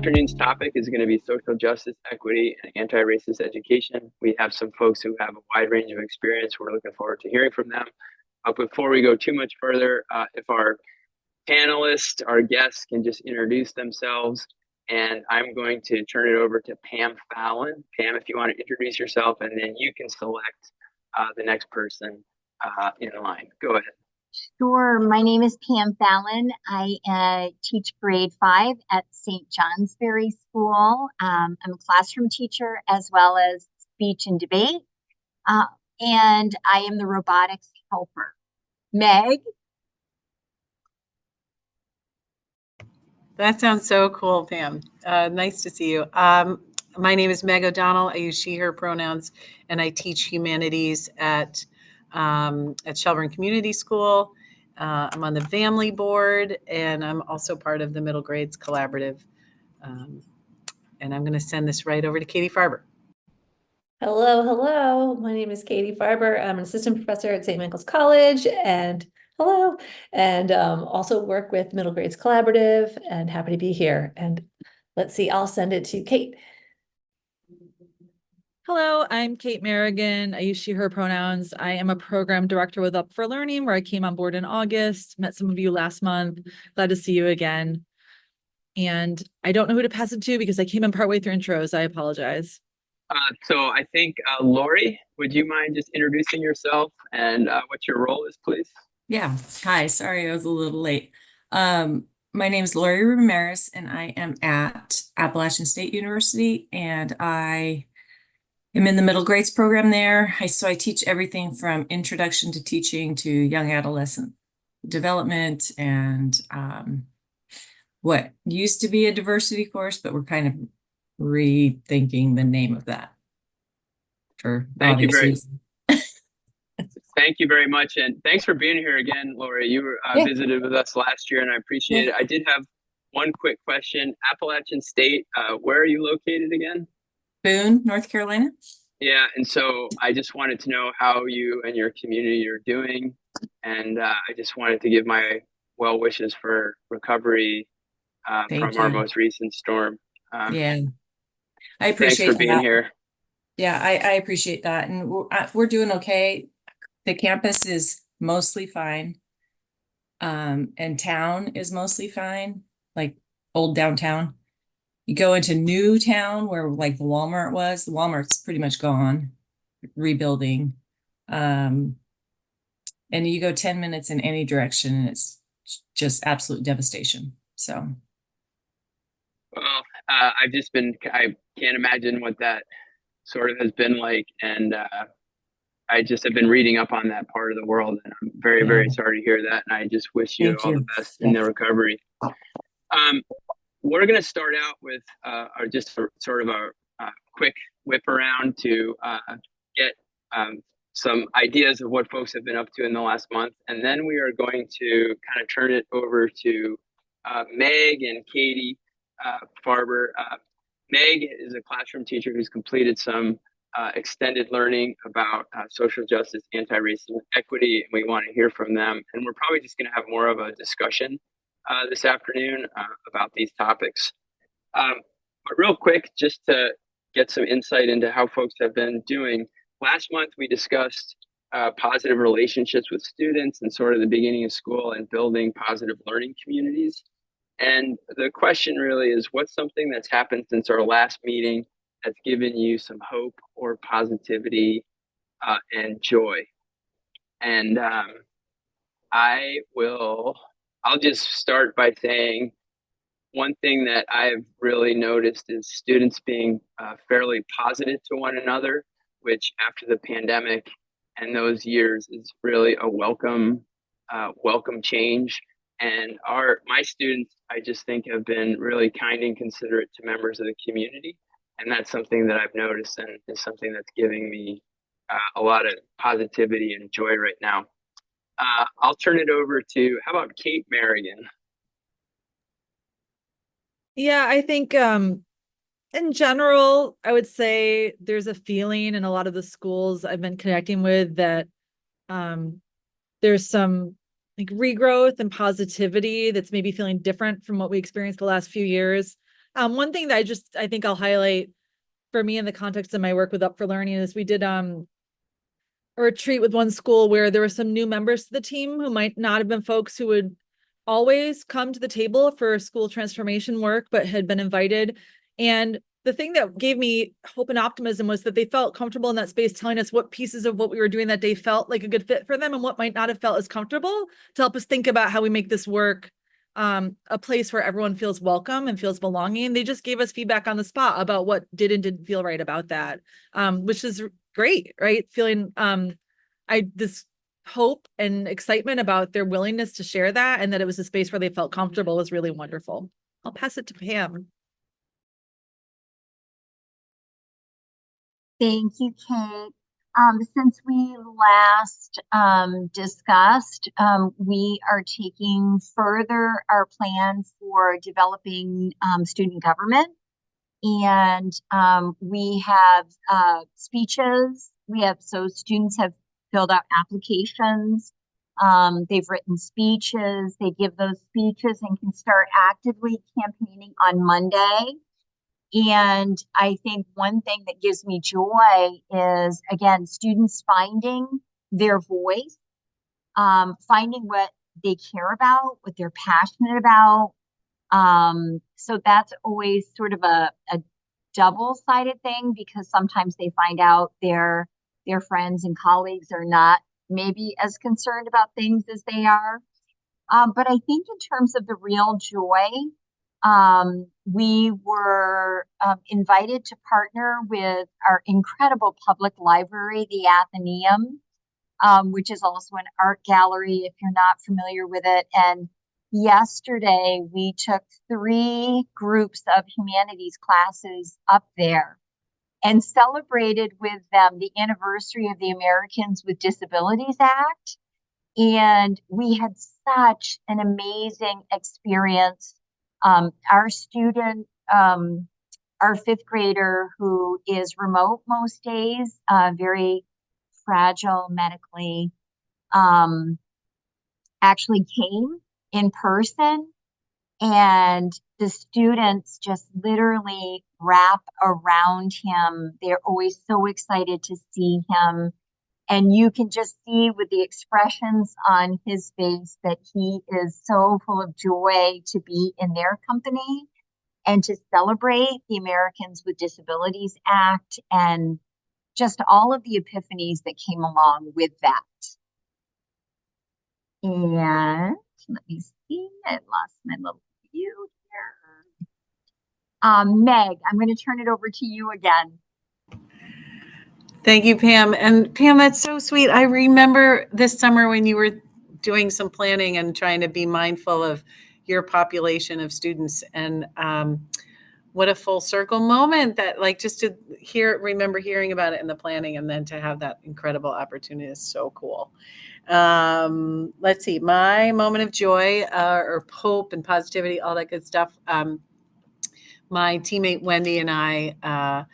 afternoon's topic is going to be social justice, equity, and anti-racist education. We have some folks who have a wide range of experience. We're looking forward to hearing from them. Before we go too much further, if our panelists, our guests can just introduce themselves, and I'm going to turn it over to Pam Fallon. Pam, if you want to introduce yourself, and then you can select the next person in line. Go ahead. Sure. My name is Pam Fallon. I teach grade 5 at St. Johnsbury School. I'm a classroom teacher as well as speech and debate. And I am the robotics helper. Meg? That sounds so cool, Pam. Nice to see you. My name is Meg O'Donnell. I use she, her pronouns, and I teach humanities at Shelburne Community School. I'm on the family board, and I'm also part of the middle grades collaborative. And I'm going to send this right over to Katie Farber. Hello. My name is Katie Farber. I'm an assistant professor at St. Michael's College, and also work with middle grades collaborative, and happy to be here. And let's see, I'll send it to Kate. Hello, I'm Kate Merrigan. I use she, her pronouns. I am a program director with Up for Learning, where I came on board in August, met some of you last month. Glad to see you again. And I don't know who to pass it to because I came in partway through intros. I apologize. So I think, Lori, would you mind just introducing yourself and what your role is, please? Yeah. Hi. Sorry, I was a little late. My name is Lori Ramirez, and I am at Appalachian State University, and I am in the middle grades program there. So I teach everything from introduction to teaching to young adolescent development and what used to be a diversity course, but we're kind of rethinking the name of that for obvious reasons. Thank you very much. And thanks for being here again, Lori. You were visited with us last year, and I appreciate it. I did have one quick question. Appalachian State, where are you located again? Boone, North Carolina. Yeah, and so I just wanted to know how you and your community are doing. And I just wanted to give my well wishes for recovery from our most recent storm. Yeah, I appreciate thanks for being here. Yeah, I appreciate that. And we're doing okay. The campus is mostly fine. And town is mostly fine, like old downtown. You go into new town where like the Walmart was, the Walmart's pretty much gone, rebuilding. And you go 10 minutes in any direction and it's just absolute devastation. So. Well, I can't imagine what that sort of has been like. And I just have been reading up on that part of the world, and I'm very, very sorry to hear that. And I just wish you all the best in the recovery. We're going to start out with sort of a quick whip around to get some ideas of what folks have been up to in the last month. And then we are going to kind of turn it over to Meg and Katie Farber. Meg is a classroom teacher who's completed some extended learning about social justice, anti-racism, equity, and we want to hear from them. And we're probably just going to have more of a discussion this afternoon about these topics. But real quick, just to get some insight into how folks have been doing. Last month, we discussed positive relationships with students and sort of the beginning of school and building positive learning communities. And the question really is, what's something that's happened since our last meeting that's given you some hope or positivity and joy? And I'll just start by saying one thing that I've really noticed is students being fairly positive to one another, which after the pandemic and those years is really a welcome change. And my students, I just think, have been really kind and considerate to members of the community. And that's something that I've noticed and is something that's giving me a lot of positivity and joy right now. I'll turn it over to, how about Kate Merrigan? Yeah, I think in general, I would say there's a feeling in a lot of the schools I've been connecting with that there's some like regrowth and positivity that's maybe feeling different from what we experienced the last few years. One thing that I think I'll highlight for me in the context of my work with Up for Learning is we did a retreat with one school where there were some new members to the team who might not have been folks who would always come to the table for school transformation work, but had been invited. And the thing that gave me hope and optimism was that they felt comfortable in that space, telling us what pieces of what we were doing that day felt like a good fit for them and what might not have felt as comfortable, to help us think about how we make this work a place where everyone feels welcome and feels belonging. They just gave us feedback on the spot about what did and didn't feel right about that, which is great, right? Feeling this hope and excitement about their willingness to share that, and that it was a space where they felt comfortable, was really wonderful. I'll pass it to Pam. Thank you, Kate. Since we last discussed, we are taking further our plan for developing student government. And we have speeches. So students have filled out applications. They've written speeches. They give those speeches and can start actively campaigning on Monday. And I think one thing that gives me joy is, again, students finding their voice, finding what they care about, what they're passionate about. So that's always sort of a double-sided thing, because sometimes they find out their friends and colleagues are not maybe as concerned about things as they are. But I think in terms of the real joy, we were invited to partner with our incredible public library, the Athenaeum, which is also an art gallery if you're not familiar with it. And yesterday we took 3 groups of humanities classes up there and celebrated with them the anniversary of the Americans with Disabilities Act. And we had such an amazing experience. Our student, our 5th grader, who is remote most days, very fragile medically, actually came in person, and the students just literally wrap around him. They're always so excited to see him. And you can just see with the expressions on his face that he is so full of joy to be in their company and to celebrate the Americans with Disabilities Act and just all of the epiphanies that came along with that. And let me see, I lost my little view here. Meg, I'm going to turn it over to you again. Thank you, Pam. And Pam, that's so sweet. I remember this summer when you were doing some planning and trying to be mindful of your population of students, and what a full circle moment that, like, just to remember hearing about it in the planning, and then to have that incredible opportunity is so cool. Let's see, my moment of joy, or hope and positivity, all that good stuff. My teammate Wendy and I,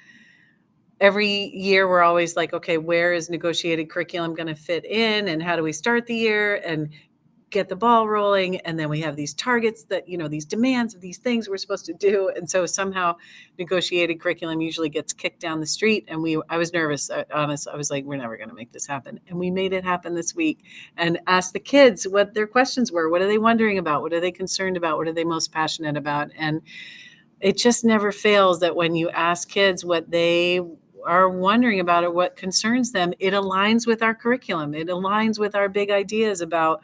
every year we're always like, okay, where is negotiated curriculum going to fit in, and how do we start the year and get the ball rolling? And then we have these targets that, these demands of these things we're supposed to do. And so somehow negotiated curriculum usually gets kicked down the street. And I was nervous, honest. I was like, we're never going to make this happen. And we made it happen this week, and asked the kids what their questions were. What are they wondering about? What are they concerned about? What are they most passionate about? And it just never fails that when you ask kids what they are wondering about or what concerns them, it aligns with our curriculum. It aligns with our big ideas about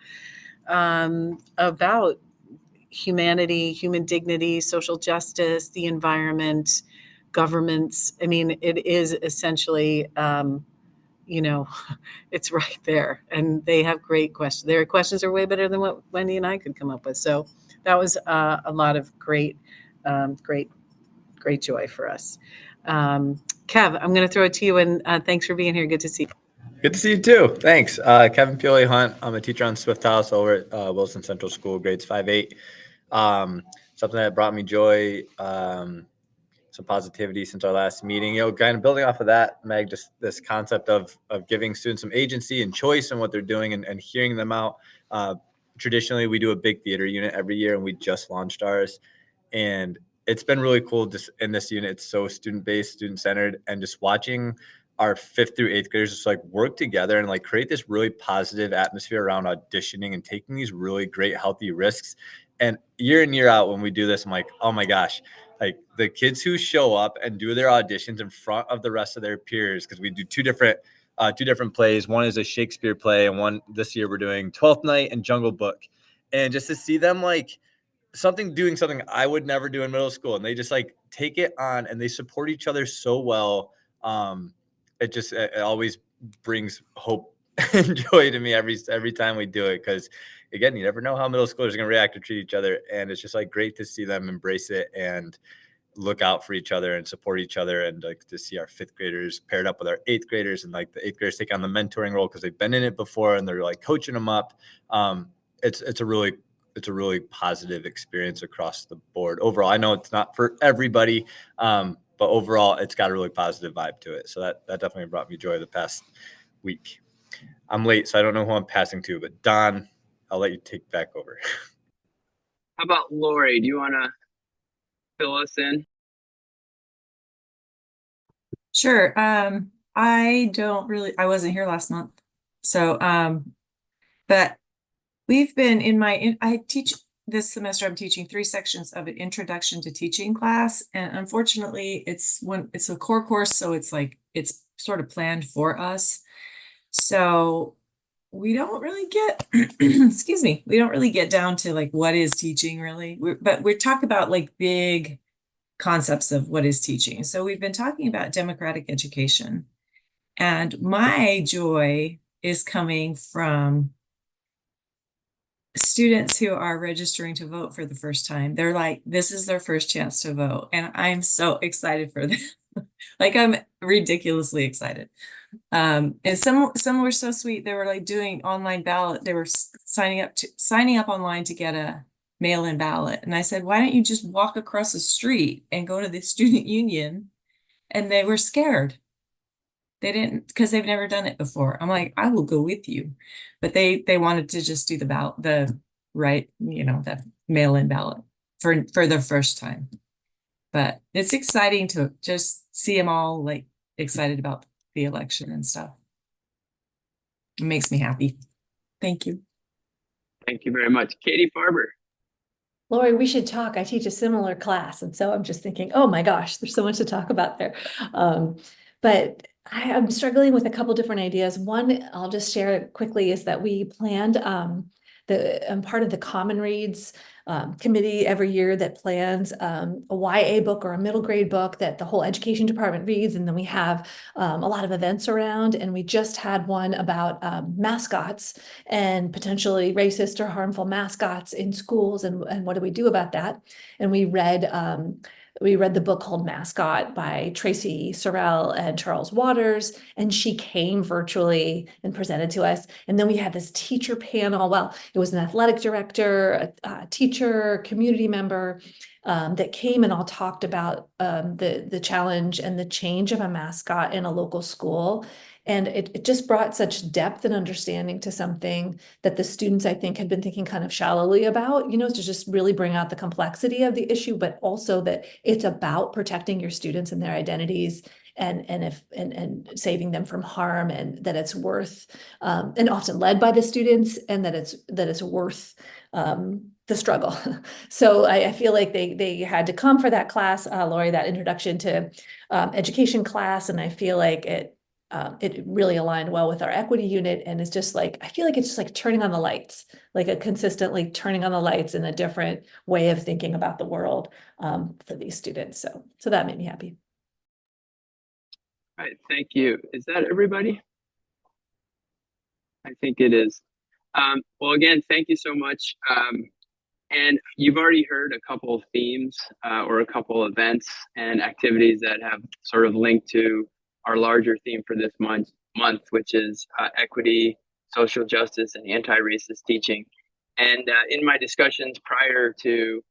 humanity, human dignity, social justice, the environment, governments. I mean, it is essentially, it's right there. And they have great questions. Their questions are way better than what Wendy and I could come up with. So that was a lot of great joy for us. Kev, I'm going to throw it to you, and thanks for being here. Good to see you. Good to see you too. Thanks. Kevin Pioli Hunt. I'm a teacher on Swift House over at Wilson Central School, grades 5-8. Something that brought me joy, some positivity since our last meeting. Kind of building off of that, Meg, just this concept of giving students some agency and choice in what they're doing, and hearing them out. Traditionally, we do a big theater unit every year, and we just launched ours. And it's been really cool just in this unit. It's so student-based, student-centered, and just watching our 5th through 8th graders just like work together and like create this really positive atmosphere around auditioning and taking these really great, healthy risks. And year in, year out, when we do this, I'm like, oh my gosh, like the kids who show up and do their auditions in front of the rest of their peers, because we do two different plays. One is a Shakespeare play, and one this year we're doing 12th Night and Jungle Book. And just to see them like doing something I would never do in middle school, and they just like take it on and they support each other so well. It always brings hope and joy to me every time we do it, because again, you never know how middle schoolers are going to react or treat each other, and it's just like great to see them embrace it and look out for each other and support each other, and like to see our 5th graders paired up with our 8th graders, and like the 8th graders take on the mentoring role because they've been in it before and they're like coaching them up. It's a really positive experience across the board. Overall, I know it's not for everybody, but overall, it's got a really positive vibe to it. So that definitely brought me joy the past week. I'm late, so I don't know who I'm passing to, but Don, I'll let you take back over. How about Lori? Do you want to fill us in? Sure. I wasn't here last month. So, but we've been I teach this semester, I'm teaching 3 sections of an introduction to teaching class. And unfortunately it's a core course. So it's sort of planned for us. So we don't really get, excuse me, we don't really get down to like, what is teaching really? But we talk about like big concepts of what is teaching. So we've been talking about democratic education, and my joy is coming from students who are registering to vote for the first time. They're like, this is their first chance to vote. And I'm so excited for them. Like, I'm ridiculously excited. And some were so sweet. They were like doing online ballot. They were signing up online to get a mail-in ballot. And I said, why don't you just walk across the street and go to the student union? And they were scared. They didn't, because they've never done it before. I'm like, I will go with you. But they wanted to just do the mail-in ballot for the first time. But it's exciting to just see them all like excited about the election and stuff. It makes me happy. Thank you. Thank you very much. Katie Farber. Lori, we should talk. I teach a similar class, and so I'm just thinking, oh my gosh, there's so much to talk about there. But I'm struggling with a couple different ideas. One, I'll just share quickly, is that we planned I'm part of the Common Reads committee every year that plans a YA book or a middle grade book that the whole education department reads, and then we have a lot of events around. And we just had one about mascots and potentially racist or harmful mascots in schools, and what do we do about that? And we read the book called Mascot by Tracy Sorrell and Charles Waters, and she came virtually and presented to us. And then we had this teacher panel. Well, it was an athletic director, a teacher, community member that came and all talked about the challenge and the change of a mascot in a local school. And it just brought such depth and understanding to something that the students, I think, had been thinking kind of shallowly about, to just really bring out the complexity of the issue, but also that it's about protecting your students and their identities and saving them from harm, and that it's worth, and often led by the students, and that it's worth the struggle. So I feel like they had to come for that class, Lori, that introduction to education class, and I feel like it really aligned well with our equity unit, and it's just like, I feel like it's just like turning on the lights, like a consistently turning on the lights in a different way of thinking about the world for these students. So that made me happy. All right, thank you. Is that everybody? I think it is. Well, again, thank you so much. And you've already heard a couple of themes or a couple of events and activities that have sort of linked to our larger theme for this month, which is equity, social justice, and anti-racist teaching. And in my discussions prior to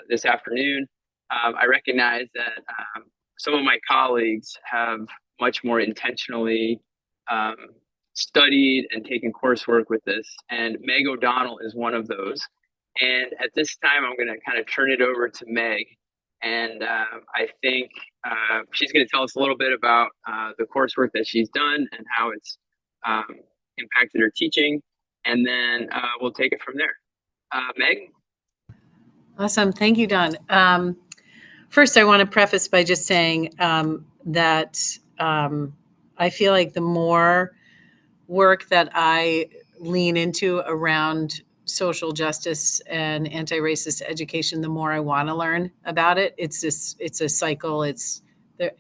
this afternoon, I recognize that some of my colleagues have much more intentionally studied and taken coursework with this, and Meg O'Donnell is one of those. And at this time, I'm going to kind of turn it over to Meg And I think she's going to tell us a little bit about the coursework that she's done and how it's impacted her teaching. And then we'll take it from there. Meg? Awesome. Thank you, Don. First, I want to preface by just saying that I feel like the more work that I lean into around social justice and anti-racist education, the more I want to learn about it. It's a cycle. It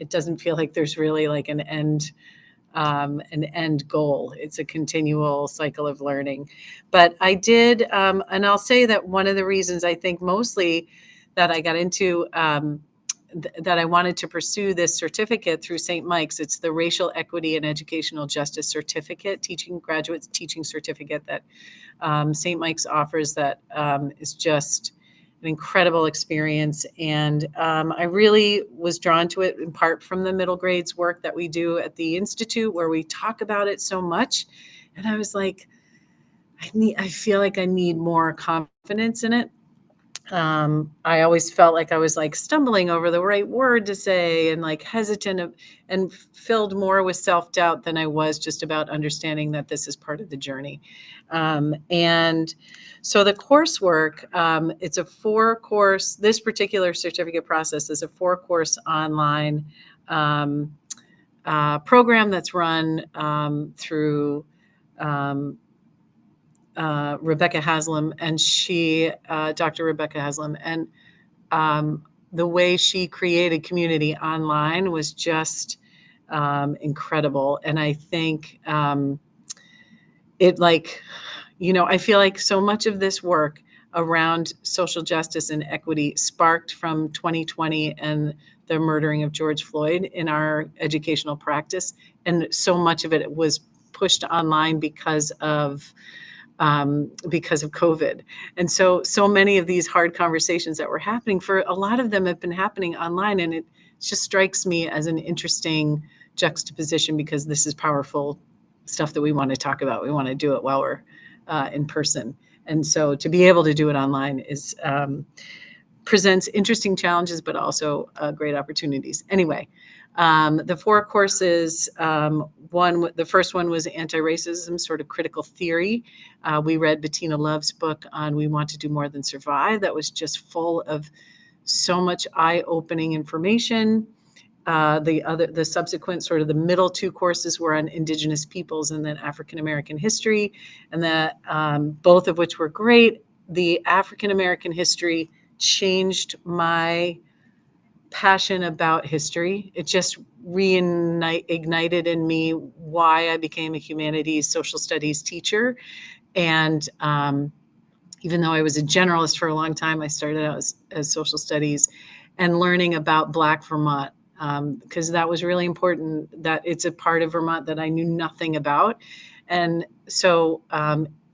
doesn't feel like there's really like an end goal. It's a continual cycle of learning. But I did, and I'll say that one of the reasons I think mostly that I got into that I wanted to pursue this certificate through St. Mike's. It's the Racial Equity and Educational Justice Certificate, graduate teaching certificate that St. Mike's offers that is just an incredible experience. And I really was drawn to it in part from the middle grades work that we do at the Institute, where we talk about it so much. And I was like, I feel like I need more confidence in it. I always felt like I was like stumbling over the right word to say and like hesitant and filled more with self-doubt than I was just about understanding that this is part of the journey. And so the coursework, it's a 4-course, this particular certificate process is a 4-course online program that's run through Rebecca Haslam, and Dr. Rebecca Haslam, and the way she created community online was just incredible. And I think I feel like so much of this work around social justice and equity sparked from 2020 and the murdering of George Floyd in our educational practice. And so much of it was pushed online because of COVID. And so many of these hard conversations that were happening, for a lot of them have been happening online. And it just strikes me as an interesting juxtaposition, because this is powerful stuff that we want to talk about. We want to do it while we're in person. And so to be able to do it online presents interesting challenges, but also great opportunities. Anyway, the 4 courses, the first one was Antiracism, sort of critical theory. We read Bettina Love's book on We Want to Do More Than Survive. That was just full of so much eye-opening information. The subsequent sort of the middle 2 courses were on Indigenous peoples and then African American history, and that both of which were great. The African American history changed my passion about history. It just reignited in me why I became a humanities social studies teacher. And even though I was a generalist for a long time, I started out as social studies and learning about Black Vermont, because that was really important, that it's a part of Vermont that I knew nothing about. And so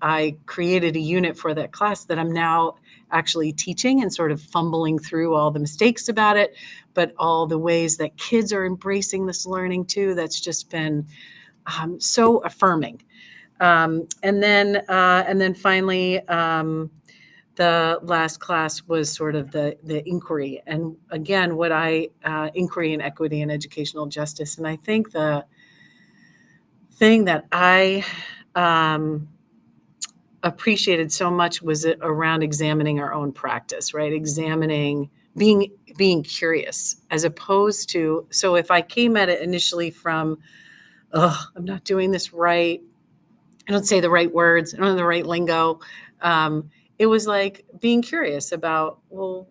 I created a unit for that class that I'm now actually teaching and sort of fumbling through all the mistakes about it, but all the ways that kids are embracing this learning too. That's just been so affirming. And then finally, the last class was sort of the inquiry, and again, inquiry and equity and educational justice. And I think the thing that I appreciated so much was around examining our own practice, right? Examining, being curious, as opposed to, so if I came at it initially from, oh, I'm not doing this right, I don't say the right words, I don't have the right lingo. It was like being curious about, well,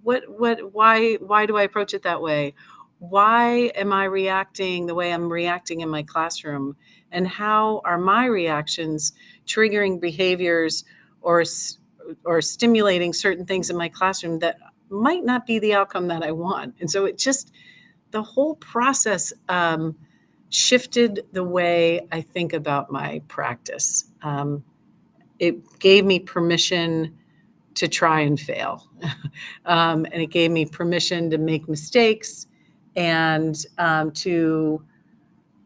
why do I approach it that way? Why am I reacting the way I'm reacting in my classroom? And how are my reactions triggering behaviors or stimulating certain things in my classroom that might not be the outcome that I want? And so the whole process shifted the way I think about my practice. It gave me permission to try and fail. And it gave me permission to make mistakes and to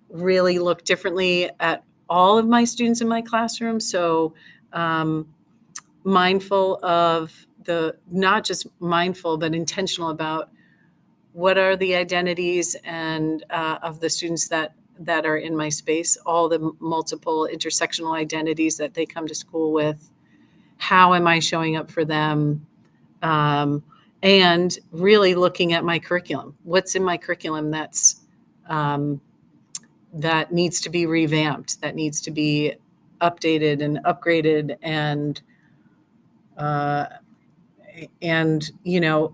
really look differently at all of my students in my classroom. So mindful of not just mindful, but intentional about what are the identities and of the students that are in my space, all the multiple intersectional identities that they come to school with. How am I showing up for them? And really looking at my curriculum. What's in my curriculum that's that needs to be revamped, that needs to be updated and upgraded, and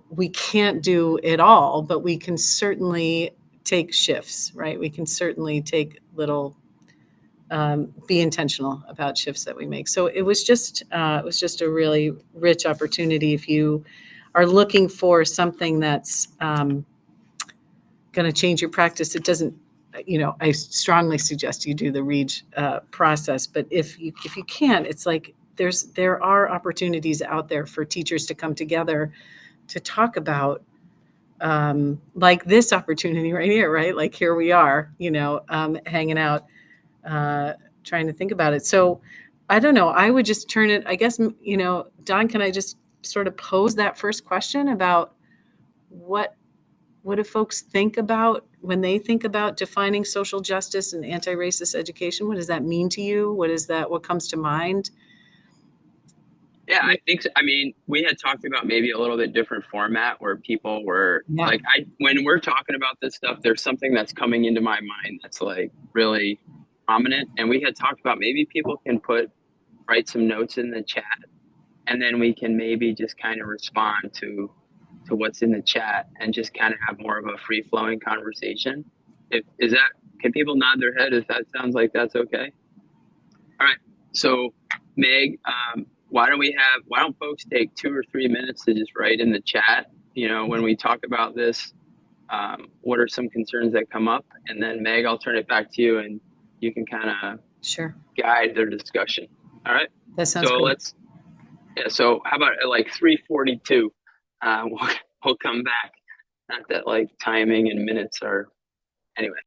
we can't do it all, but we can certainly take shifts, right? We can certainly take little, be intentional about shifts that we make. So it was just a really rich opportunity. If you are looking for something that's going to change your practice, it doesn't. I strongly suggest you do the READ process. But if you can't, it's like there are opportunities out there for teachers to come together to talk about, like this opportunity right here, right? Like here we are, hanging out, trying to think about it. So I don't know. I would just turn it, I guess, Don, can I just sort of pose that first question about what do folks think about when they think about defining social justice and anti-racist education? What does that mean to you? What comes to mind? Yeah, I think so. I mean, we had talked about maybe a little bit different format where people were like, when we're talking about this stuff, there's something that's coming into my mind that's like really prominent. And we had talked about maybe people can write some notes in the chat, and then we can maybe just kind of respond to what's in the chat and just kind of have more of a free flowing conversation. Can people nod their head if that sounds like that's okay? All right. So Meg, why don't folks take 2 or 3 minutes to just write in the chat, when we talk about this, what are some concerns that come up? And then Meg, I'll turn it back to you and you can kind of guide their discussion. All right. That sounds so great. So how about at like 3:42, we'll come back. Not that like timing and minutes are, anyway.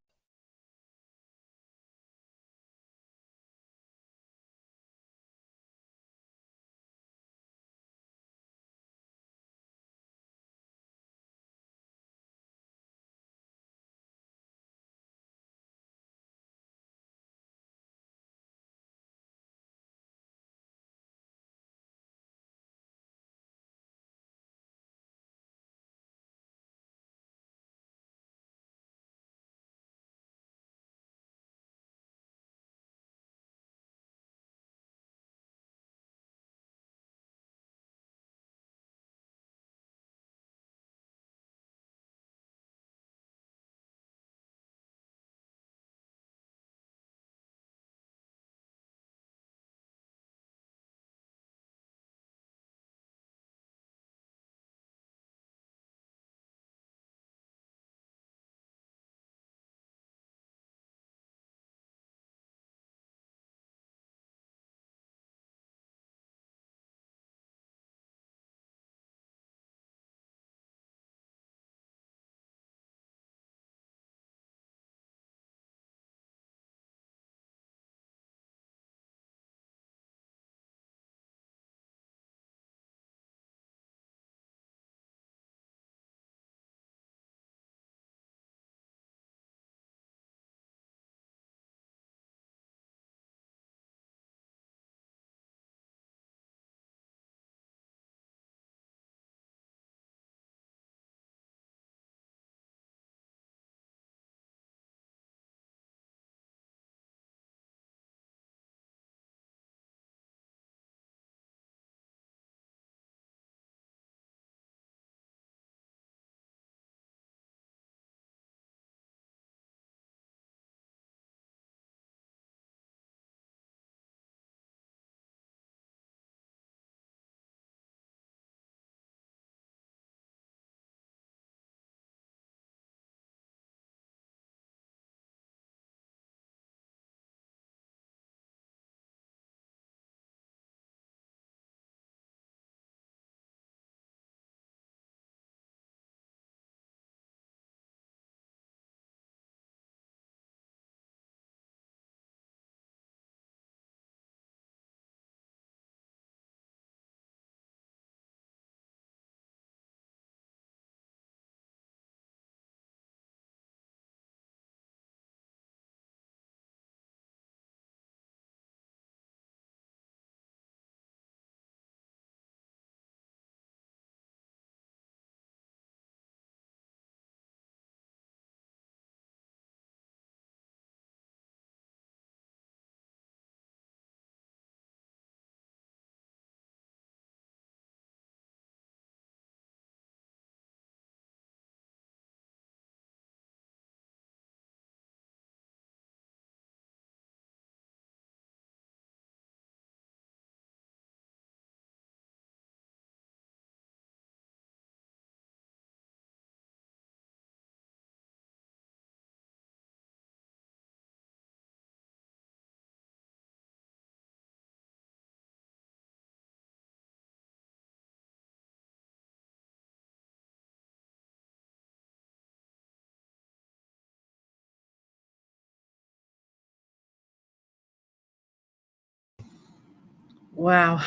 Wow.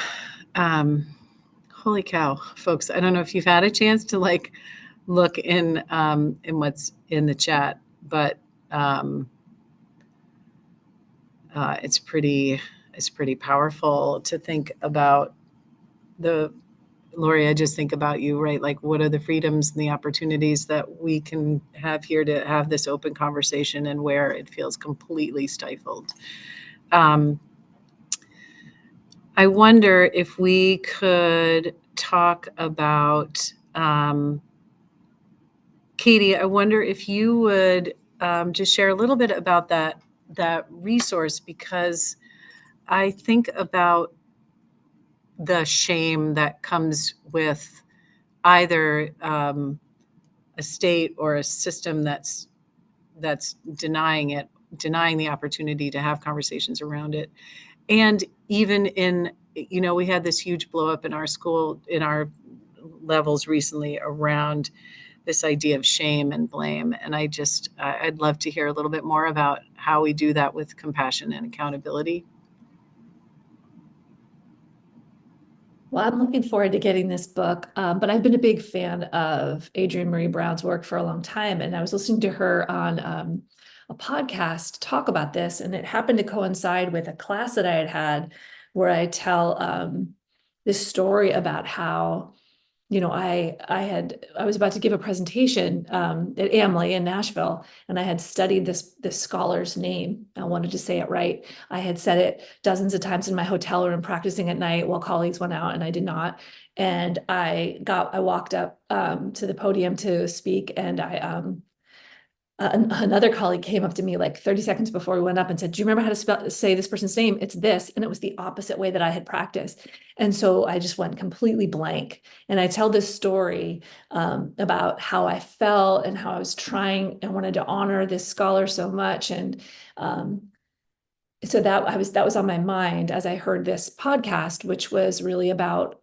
Holy cow, folks. I don't know if you've had a chance to like look in what's in the chat, but it's pretty powerful to think about Lori, I just think about you, right? Like, what are the freedoms and the opportunities that we can have here to have this open conversation, and where it feels completely stifled. I wonder if we could talk about, Katie, I wonder if you would just share a little bit about that resource, because I think about the shame that comes with either a state or a system that's denying the opportunity to have conversations around it. And even in, we had this huge blow up in our school, in our levels recently, around this idea of shame and blame. And I'd love to hear a little bit more about how we do that with compassion and accountability. Well, I'm looking forward to getting this book, but I've been a big fan of Adrienne Marie Brown's work for a long time, and I was listening to her on a podcast talk about this, and it happened to coincide with a class that I had where I tell this story about how, I was about to give a presentation at AMLE in Nashville, and I had studied this scholar's name. I wanted to say it right. I had said it dozens of times in my hotel room practicing at night while colleagues went out, and I did not. And I walked up to the podium to speak, and another colleague came up to me like 30 seconds before we went up and said, "Do you remember how to say this person's name? It's this." And it was the opposite way that I had practiced. And so I just went completely blank. And I tell this story about how I felt and how I was trying and wanted to honor this scholar so much. And so that was on my mind as I heard this podcast, which was really about,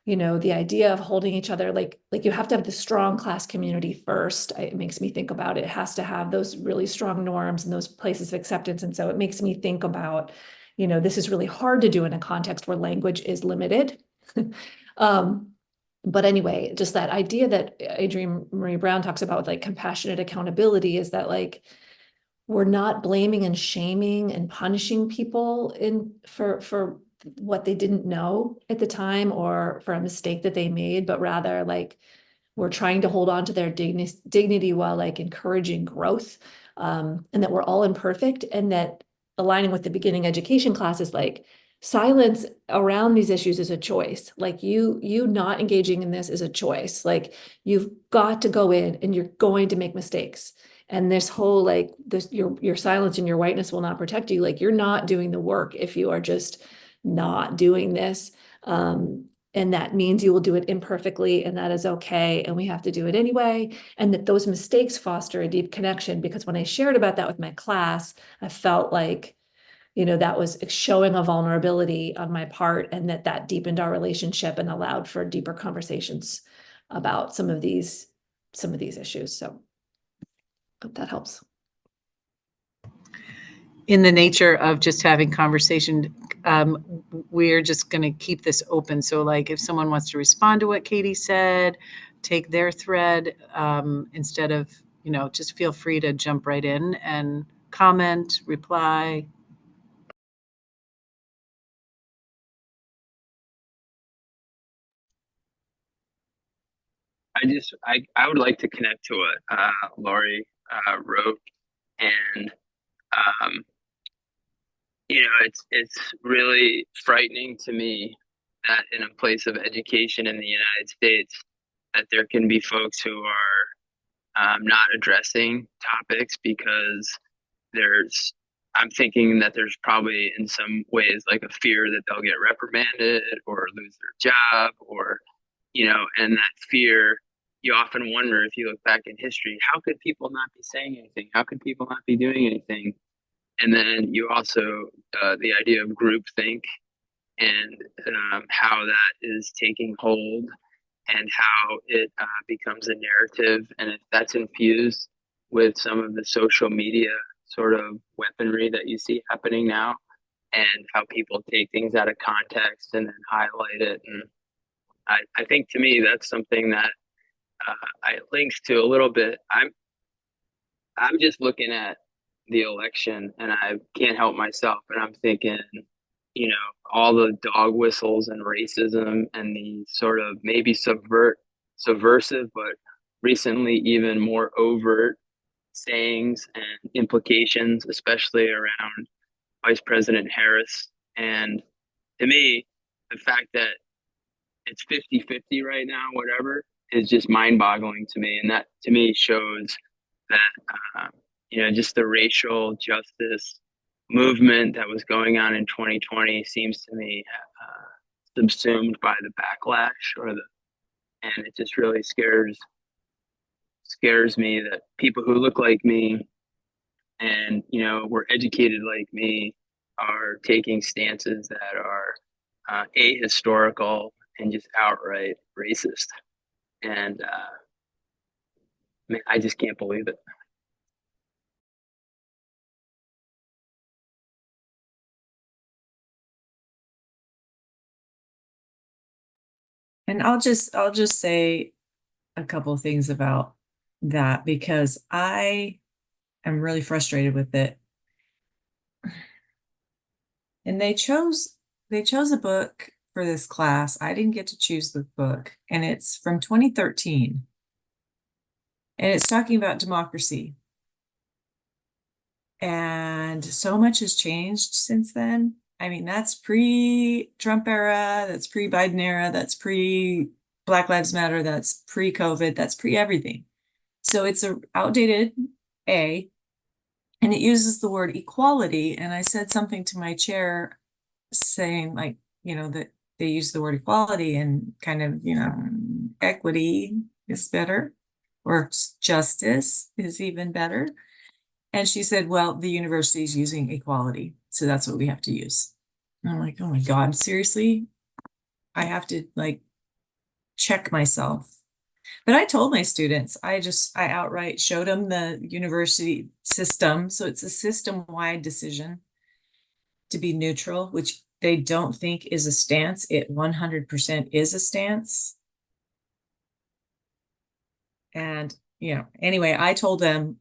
the idea of holding each other, like you have to have the strong class community first. It makes me think about it has to have those really strong norms and those places of acceptance. And so it makes me think about, this is really hard to do in a context where language is limited. But anyway, just that idea that Adrienne Marie Brown talks about with like compassionate accountability is that like, we're not blaming and shaming and punishing people for what they didn't know at the time or for a mistake that they made, but rather like we're trying to hold on to their dignity while like encouraging growth, and that we're all imperfect, and that aligning with the beginning education classes, like silence around these issues is a choice. Like you not engaging in this is a choice. Like you've got to go in and you're going to make mistakes. And this whole like your silence and your whiteness will not protect you. Like you're not doing the work if you are just not doing this. And that means you will do it imperfectly, and that is okay. And we have to do it anyway. And that those mistakes foster a deep connection, because when I shared about that with my class, I felt like, that was showing a vulnerability on my part, and that deepened our relationship and allowed for deeper conversations about some of these issues. So hope that helps. In the nature of just having conversation, we're just going to keep this open. So like if someone wants to respond to what Katie said, take their thread, instead of, just feel free to jump right in and comment, reply. I would like to connect to what Laurie wrote, and it's really frightening to me that in a place of education in the United States, that there can be folks who are not addressing topics because I'm thinking that there's probably in some ways like a fear that they'll get reprimanded or lose their job, or and that fear, you often wonder, if you look back in history, how could people not be saying anything? How could people not be doing anything? And then you also, the idea of groupthink, and how that is taking hold, and how it becomes a narrative. And if that's infused with some of the social media sort of weaponry that you see happening now, and how people take things out of context and then highlight it. And I think to me, that's something that I links to a little bit. I'm just looking at the election and I can't help myself. And I'm thinking, you know, all the dog whistles and racism and the sort of maybe subversive, but recently even more overt sayings and implications, especially around Vice President Harris. And to me, the fact that it's 50-50 right now, whatever, is just mind boggling to me. And that to me shows that, you know, just the racial justice movement that was going on in 2020 seems to me subsumed by the backlash and it just really scares me that people who look like me and, you know, were educated like me are taking stances that are ahistorical and just outright racist. And man, I just can't believe it. And I'll just say a couple of things about that because I am really frustrated with it. And they chose a book for this class. I didn't get to choose the book, and it's from 2013. And it's talking about democracy. And so much has changed since then. I mean, that's pre-Trump era, that's pre-Biden era, that's pre-Black Lives Matter, that's pre-COVID, that's pre-everything. So it's a outdated and it uses the word equality. And I said something to my chair saying, like, you know, that they use the word equality and kind of, you know, equity is better, or justice is even better. And she said, well, the university is using equality, so that's what we have to use. And I'm like, oh my God, seriously? I have to like check myself. But I told my students, I outright showed them the university system. So it's a system-wide decision to be neutral, which they don't think is a stance. It 100% is a stance. And, you know, anyway, I told them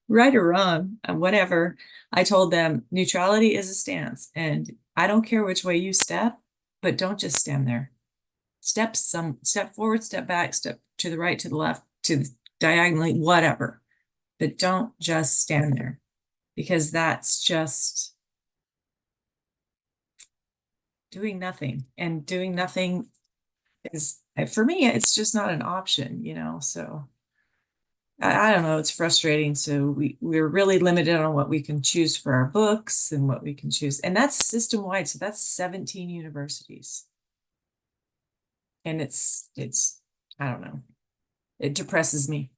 right or wrong, whatever, I told them neutrality is a stance. And I don't care which way you step, but don't just stand there. Step forward, step back, step to the right, to the left, to the diagonally, whatever. But don't just stand there, because that's just doing nothing. And doing nothing is, for me, it's just not an option, you know, so. I don't know, it's frustrating. So we're really limited on what we can choose for our books and what we can choose. And that's system-wide. So that's 17 universities. And it's, I don't know, it depresses me.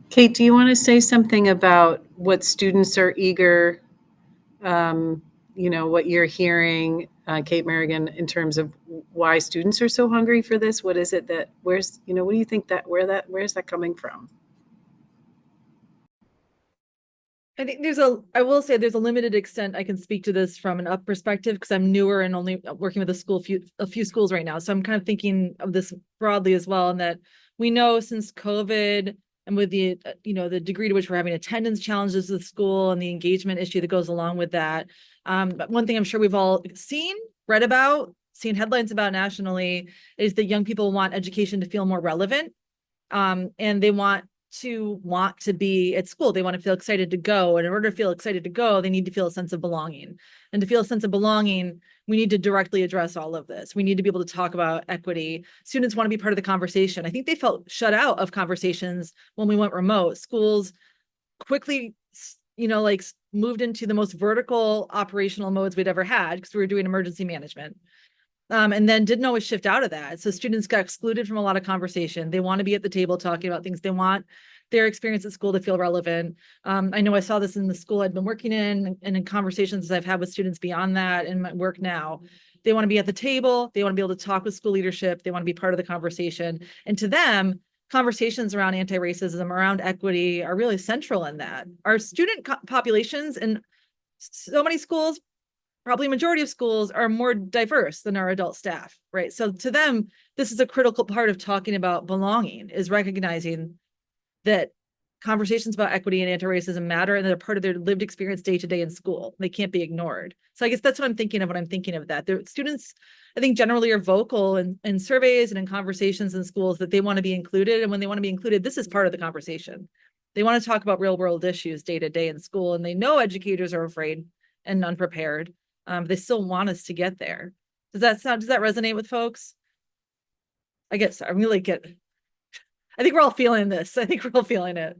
Kate, do you want to say something about what students are eager, you know, what you're hearing, Kate Merrigan, in terms of why students are so hungry for this? What is it that, where's, you know, what do you think that, where's that coming from? I think I will say there's a limited extent I can speak to this from an up perspective because I'm newer and only working with a few schools right now. So I'm kind of thinking of this broadly as well, and that we know since COVID and with the, you know, the degree to which we're having attendance challenges with school and the engagement issue that goes along with that. But one thing I'm sure we've all read about, seen headlines about nationally is that young people want education to feel more relevant. And they want to be at school. They want to feel excited to go. And in order to feel excited to go, they need to feel a sense of belonging. And to feel a sense of belonging, we need to directly address all of this. We need to be able to talk about equity. Students want to be part of the conversation. I think they felt shut out of conversations when we went remote. Schools quickly, you know, like moved into the most vertical operational modes we'd ever had because we were doing emergency management. And then didn't always shift out of that. So students got excluded from a lot of conversation. They want to be at the table talking about things. They want their experience at school to feel relevant. I know I saw this in the school I'd been working in and in conversations I've had with students beyond that in my work now. They want to be at the table. They want to be able to talk with school leadership. They want to be part of the conversation. And to them, conversations around anti-racism, around equity are really central in that. Our student populations in so many schools, probably majority of schools, are more diverse than our adult staff, right? So to them, this is a critical part of talking about belonging, is recognizing that conversations about equity and anti-racism matter, and they're part of their lived experience day to day in school. They can't be ignored. So I guess that's what I'm thinking of when I'm thinking of that. The students, I think, generally are vocal in surveys and in conversations in schools that they want to be included. And when they want to be included, this is part of the conversation. They want to talk about real world issues day to day in school, and they know educators are afraid and unprepared. They still want us to get there. Does that resonate with folks? I guess I think we're all feeling this. I think we're all feeling it.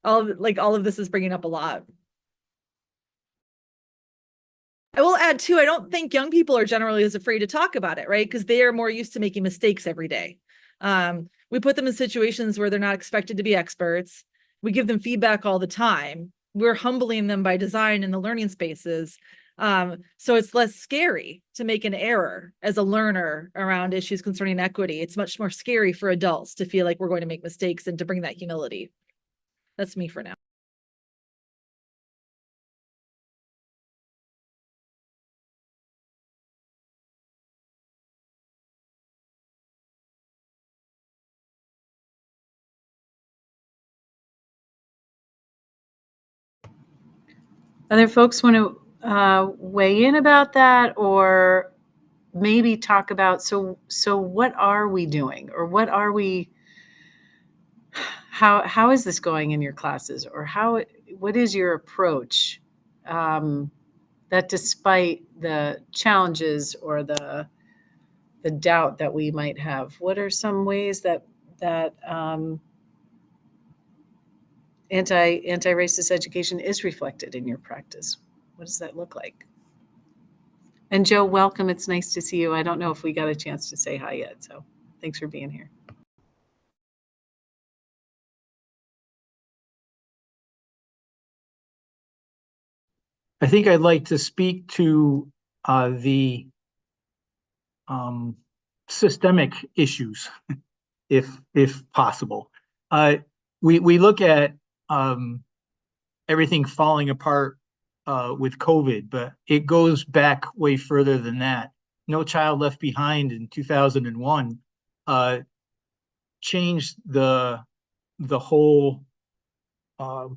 All of this is bringing up a lot. I will add too, I don't think young people are generally as afraid to talk about it, right? Because they are more used to making mistakes every day. We put them in situations where they're not expected to be experts. We give them feedback all the time. We're humbling them by design in the learning spaces. So it's less scary to make an error as a learner around issues concerning equity. It's much more scary for adults to feel like we're going to make mistakes and to bring that humility. That's me for now. Other folks want to weigh in about that, or maybe talk about, so what are we doing, or what are we, how is this going in your classes, or what is your approach, that despite the challenges or the doubt that we might have, what are some ways that anti-racist education is reflected in your practice? What does that look like? And Joe, welcome. It's nice to see you. I don't know if we got a chance to say hi yet, so thanks for being here. I think I'd like to speak to the systemic issues, if possible. We look at everything falling apart with COVID, but it goes back way further than that. No Child Left Behind in 2001 changed the whole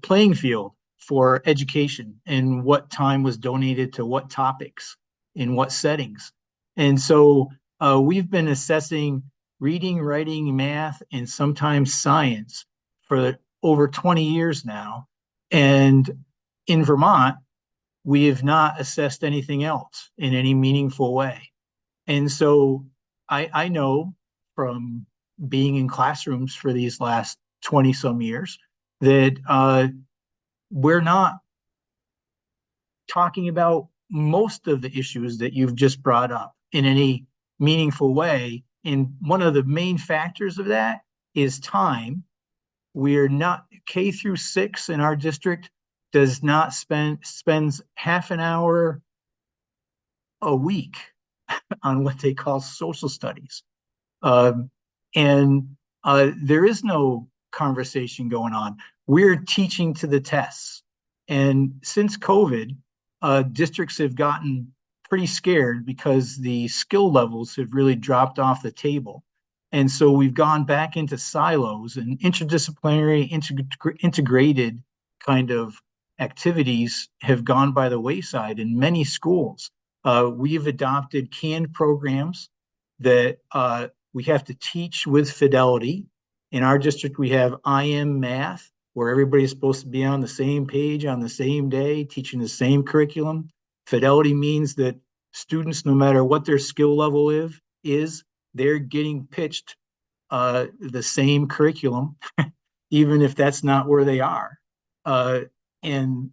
playing field for education and what time was donated to what topics in what settings. And so we've been assessing reading, writing, math, and sometimes science for over 20 years now. And in Vermont, we have not assessed anything else in any meaningful way. And so I know from being in classrooms for these last 20 some years that we're not talking about most of the issues that you've just brought up in any meaningful way. And one of the main factors of that is time. We're not, K through 6 in our district does not spends half an hour a week on what they call social studies. And there is no conversation going on. We're teaching to the tests. And since COVID, districts have gotten pretty scared because the skill levels have really dropped off the table. And so we've gone back into silos, and interdisciplinary, integrated kind of activities have gone by the wayside in many schools. We've adopted canned programs that we have to teach with fidelity. In our district, we have IM math, where everybody's supposed to be on the same page on the same day, teaching the same curriculum. Fidelity means that students, no matter what their skill level is, they're getting pitched the same curriculum, even if that's not where they are. And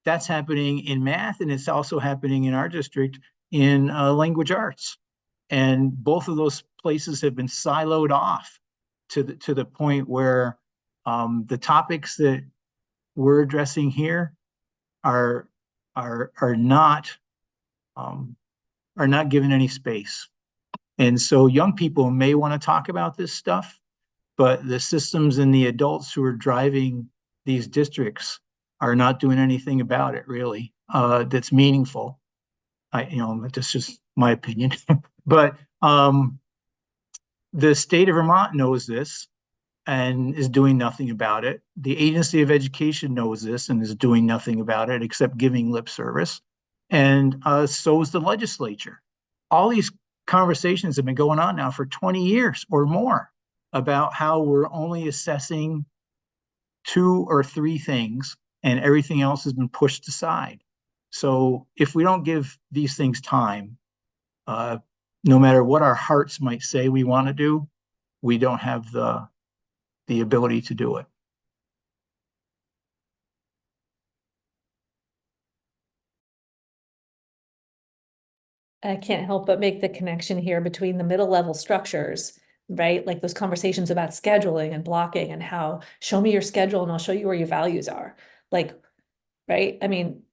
that's happening in math, and it's also happening in our district in language arts. And both of those places have been siloed off to the point where the topics that we're addressing here are not are not given any space. And so young people may want to talk about this stuff, but the systems and the adults who are driving these districts are not doing anything about it, really, that's meaningful. That's just my opinion. But the state of Vermont knows this and is doing nothing about it. The Agency of Education knows this and is doing nothing about it except giving lip service. And so is the legislature. All these conversations have been going on now for 20 years or more about how we're only assessing 2 or 3 things and everything else has been pushed aside. So if we don't give these things time, no matter what our hearts might say we want to do, we don't have the ability to do it. I can't help but make the connection here between the middle level structures, right? Like those conversations about scheduling and blocking and how show me your schedule and I'll show you where your values are. Like, right? I mean,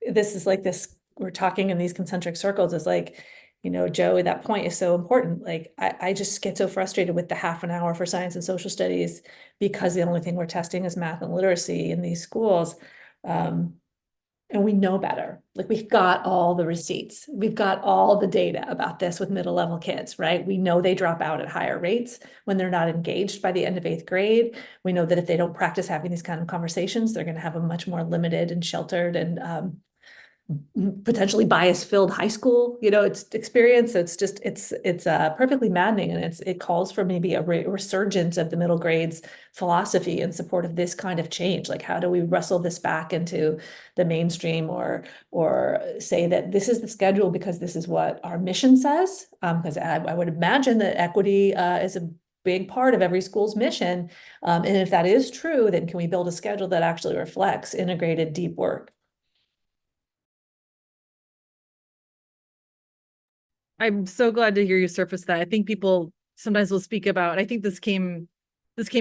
this is like this, we're talking in these concentric circles. It's like, Joe, that point is so important. Like, I just get so frustrated with the half an hour for science and social studies because the only thing we're testing is math and literacy in these schools. And we know better. Like, we've got all the receipts. We've got all the data about this with middle level kids, right? We know they drop out at higher rates when they're not engaged by the end of 8th grade. We know that if they don't practice having these kind of conversations, they're going to have a much more limited and sheltered and potentially bias-filled high school, it's experience. So it's perfectly maddening, and it calls for maybe a resurgence of the middle grades philosophy in support of this kind of change. Like, how do we wrestle this back into the mainstream, or say that this is the schedule because this is what our mission says? Because I would imagine that equity is a big part of every school's mission. And if that is true, then can we build a schedule that actually reflects integrated deep work? I'm so glad to hear you surface that. I think people sometimes will speak about, I think this came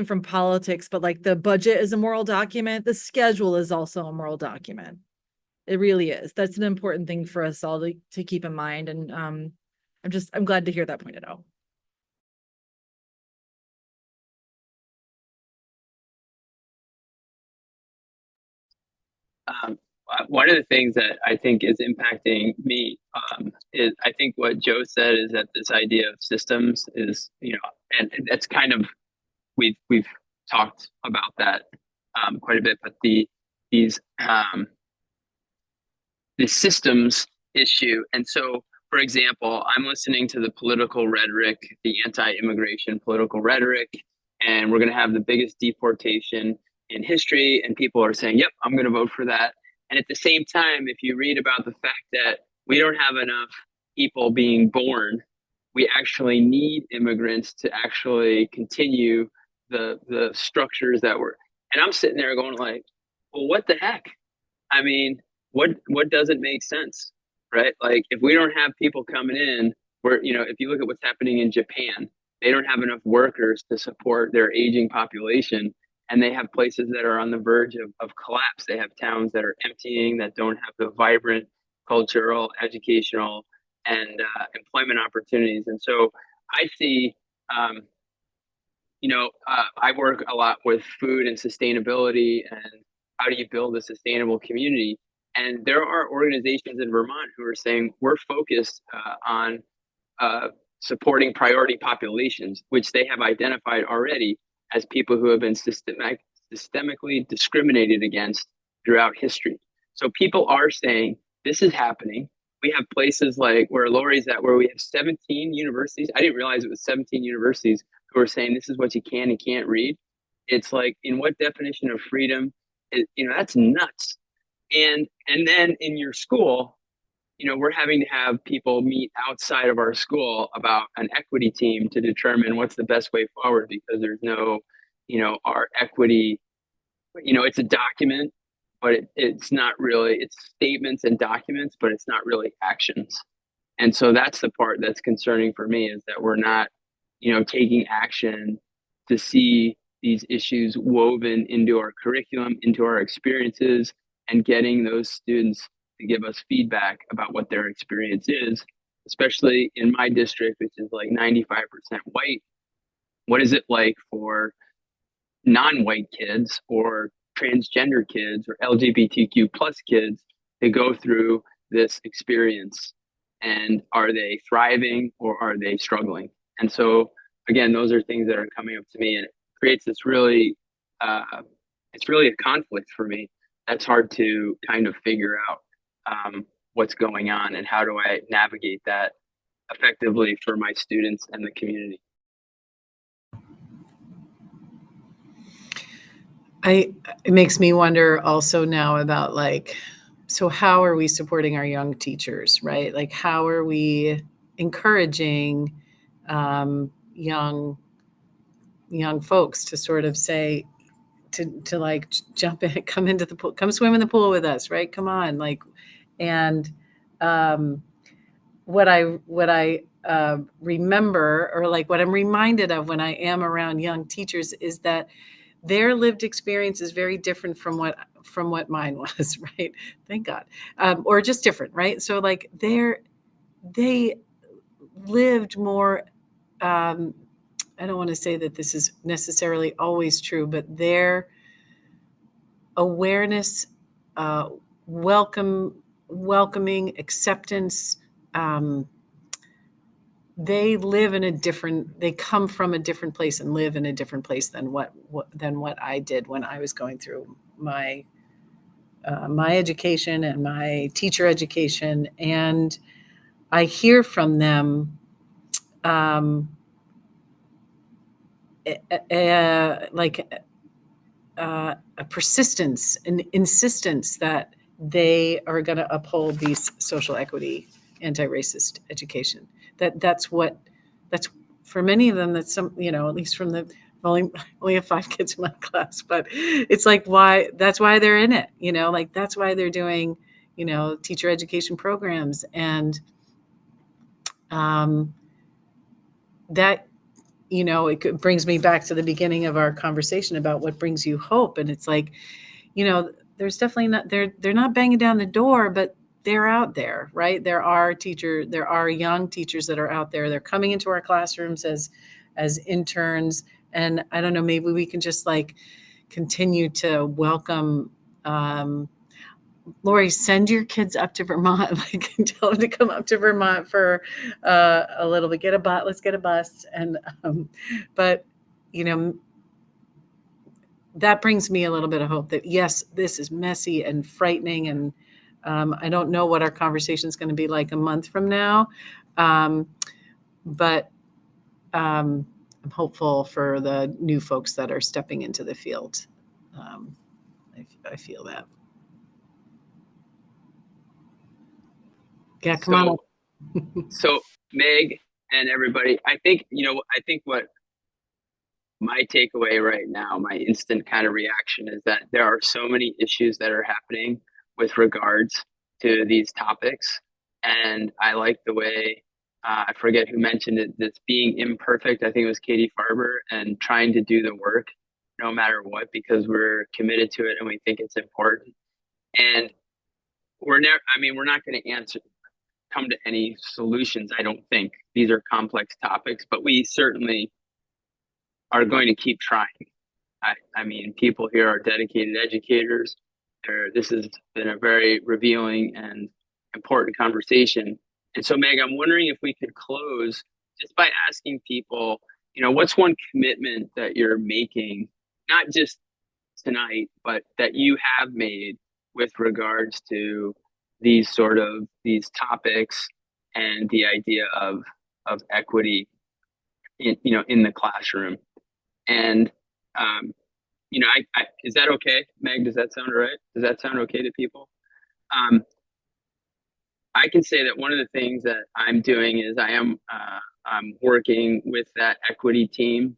from politics, but like the budget is a moral document. The schedule is also a moral document. It really is. That's an important thing for us all to keep in mind. And I'm glad to hear that pointed out. One of the things that I think is impacting me is, I think what Joe said is that this idea of systems is, and that's kind of, we've talked about that quite a bit, but the systems issue. And so, for example, I'm listening to the political rhetoric, the anti-immigration political rhetoric, and we're going to have the biggest deportation in history, and people are saying, yep, I'm going to vote for that. And at the same time, if you read about the fact that we don't have enough people being born, we actually need immigrants to actually continue the structures that were. And I'm sitting there going like, well, what the heck? I mean, what doesn't make sense, right? Like, if we don't have people coming in, if you look at what's happening in Japan, they don't have enough workers to support their aging population. And they have places that are on the verge of collapse. They have towns that are emptying, that don't have the vibrant cultural, educational, and employment opportunities. And so I see, I work a lot with food and sustainability and how do you build a sustainable community. And there are organizations in Vermont who are saying we're focused on supporting priority populations, which they have identified already as people who have been systemically discriminated against throughout history. So people are saying this is happening. We have places like where Lori's at, where we have 17 universities. I didn't realize it was 17 universities who are saying this is what you can and can't read. It's like, in what definition of freedom? That's nuts. And then in your school, we're having to have people meet outside of our school about an equity team to determine what's the best way forward, because there's no, our equity, it's a document, but it's not really, it's statements and documents, but it's not really actions. And so that's the part that's concerning for me, is that we're not, taking action to see these issues woven into our curriculum, into our experiences, and getting those students to give us feedback about what their experience is, especially in my district, which is like 95% white. What is it like for non-white kids or transgender kids or LGBTQ plus kids to go through this experience? And are they thriving or are they struggling? And so, again, those are things that are coming up to me, and it creates this really, it's really a conflict for me. That's hard to kind of figure out what's going on and how do I navigate that effectively for my students and the community. It makes me wonder also now about like, so how are we supporting our young teachers, right? Like, how are we encouraging young folks to sort of say, to like jump in, come into the pool, come swim in the pool with us, right? Come on, like, and what I remember, or like what I'm reminded of when I am around young teachers, is that their lived experience is very different from what mine was, right? Thank God. Or just different, right? So like they lived more, I don't want to say that this is necessarily always true, but their awareness, welcoming, acceptance, they come from a different place and live in a different place than what I did when I was going through my education and my teacher education. And I hear from them a persistence, an insistence that they are going to uphold these social equity, anti-racist education. That's for many of them, that's some, at least from the, only have 5 kids in my class, but it's like, that's why they're in it, like that's why they're doing, teacher education programs. And that, it brings me back to the beginning of our conversation about what brings you hope. And it's like, there's definitely not, they're not banging down the door, but they're out there, right? There are young teachers that are out there. They're coming into our classrooms as interns. And I don't know, maybe we can just like continue to welcome, Lori, send your kids up to Vermont, like tell them to come up to Vermont for a little bit, let's get a bus. And, but, that brings me a little bit of hope that yes, this is messy and frightening. And I don't know what our conversation is going to be like a month from now. But I'm hopeful for the new folks that are stepping into the field. I feel that. Yeah, come on. So Meg and everybody, I think what my takeaway right now, my instant kind of reaction, is that there are so many issues that are happening with regards to these topics. And I like the way, I forget who mentioned it, this being imperfect. I think it was Katie Farber, and trying to do the work no matter what, because we're committed to it and we think it's important. And we're not going to come to any solutions. I don't think these are complex topics, but we certainly are going to keep trying. I mean, people here are dedicated educators. This has been a very revealing and important conversation. And so, Meg, I'm wondering if we could close just by asking people, what's one commitment that you're making, not just tonight, but that you have made with regards to these topics and the idea of equity in the classroom. And is that okay, Meg? Does that sound all right? Does that sound okay to people? I can say that one of the things that I'm doing is I'm working with that equity team.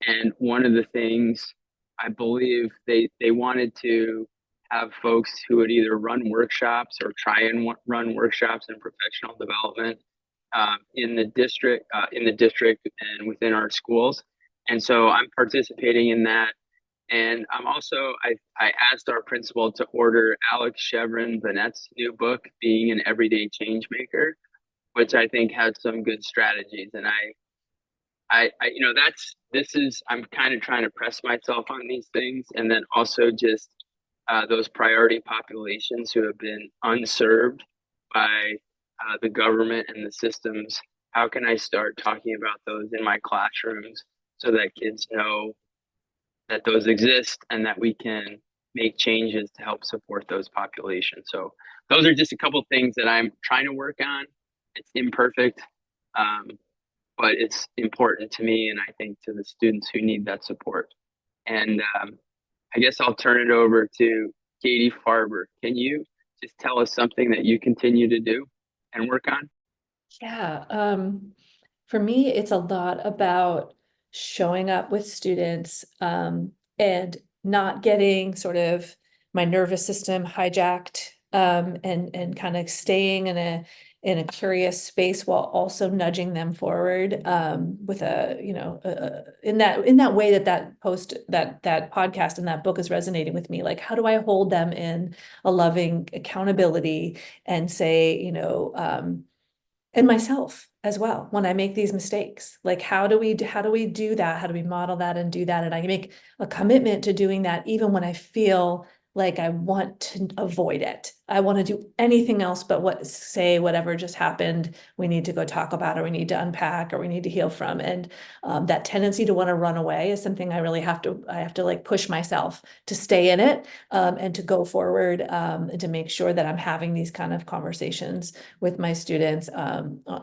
And one of the things I believe they wanted to have folks who would either run workshops or try and run workshops in professional development in the district and within our schools. And so I'm participating in that. And I'm also, I asked our principal to order Alex Chevron Bennett's new book, Being an Everyday Change Maker, which I think has some good strategies. And you know, I'm kind of trying to press myself on these things. And then also just those priority populations who have been unserved by the government and the systems. How can I start talking about those in my classrooms so that kids know that those exist and that we can make changes to help support those populations? So those are just a couple things that I'm trying to work on. It's imperfect, but it's important to me, and I think to the students who need that support. And I guess I'll turn it over to Katie Farber. Can you just tell us something that you continue to do and work on? Yeah, for me, it's a lot about showing up with students and not getting sort of my nervous system hijacked and kind of staying in a curious space while also nudging them forward with a, you know, in that way that podcast and that book is resonating with me. Like, how do I hold them in a loving accountability and say, you know, and myself as well when I make these mistakes? Like, how do we do that? How do we model that and do that? And I make a commitment to doing that even when I feel like I want to avoid it. I want to do anything else but say whatever just happened, we need to go talk about, or we need to unpack, or we need to heal from. And that tendency to want to run away is something I really have to like push myself to stay in it and to go forward and to make sure that I'm having these kind of conversations with my students,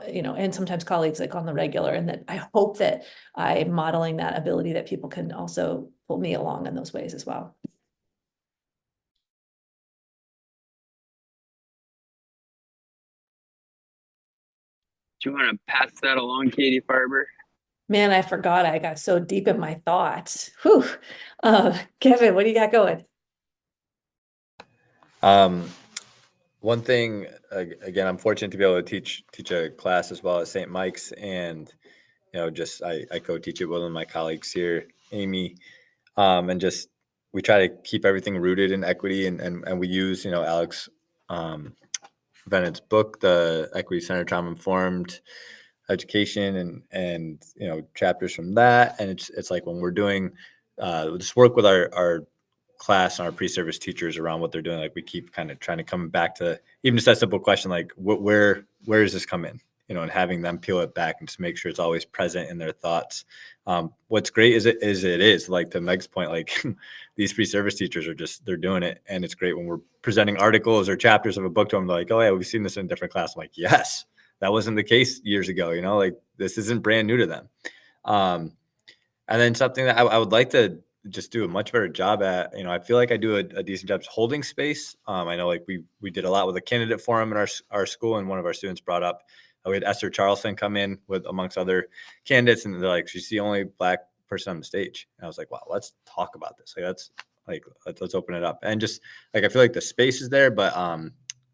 you know, and sometimes colleagues, like on the regular, and that I hope that I'm modeling that ability that people can also pull me along in those ways as well. Do you want to pass that along, Katie Farber? Man, I forgot. I got so deep in my thoughts. Whew. Kevin, what do you got going? One thing, again, I'm fortunate to be able to teach a class as well at St. Mike's, and you know, just I co-teach it with one of my colleagues here, Amy, and just we try to keep everything rooted in equity, and we use, you know, Alex Bennett's book, the Equity Centered Trauma Informed Education, and you know, chapters from that. And it's like when we're doing this work with our class and our pre-service teachers around what they're doing, like we keep kind of trying to come back to even just that simple question, like where does this come in, you know, and having them peel it back and just make sure it's always present in their thoughts. What's great is it is like, to Meg's point, like these pre-service teachers are just, they're doing it, and it's great when we're presenting articles or chapters of a book to them. They're like, oh yeah, we've seen this in a different class. I'm like, yes, that wasn't the case years ago, you know, like this isn't brand new to them. And then something that I would like to just do a much better job at, you know, I feel like I do a decent job holding space. I know, like we did a lot with a candidate forum in our school, and one of our students brought up, we had Esther Charleston come in with amongst other candidates, and they're like, she's the only Black person on the stage. And I was like, wow, let's talk about this. Like, let's open it up. And just like, I feel like the space is there, but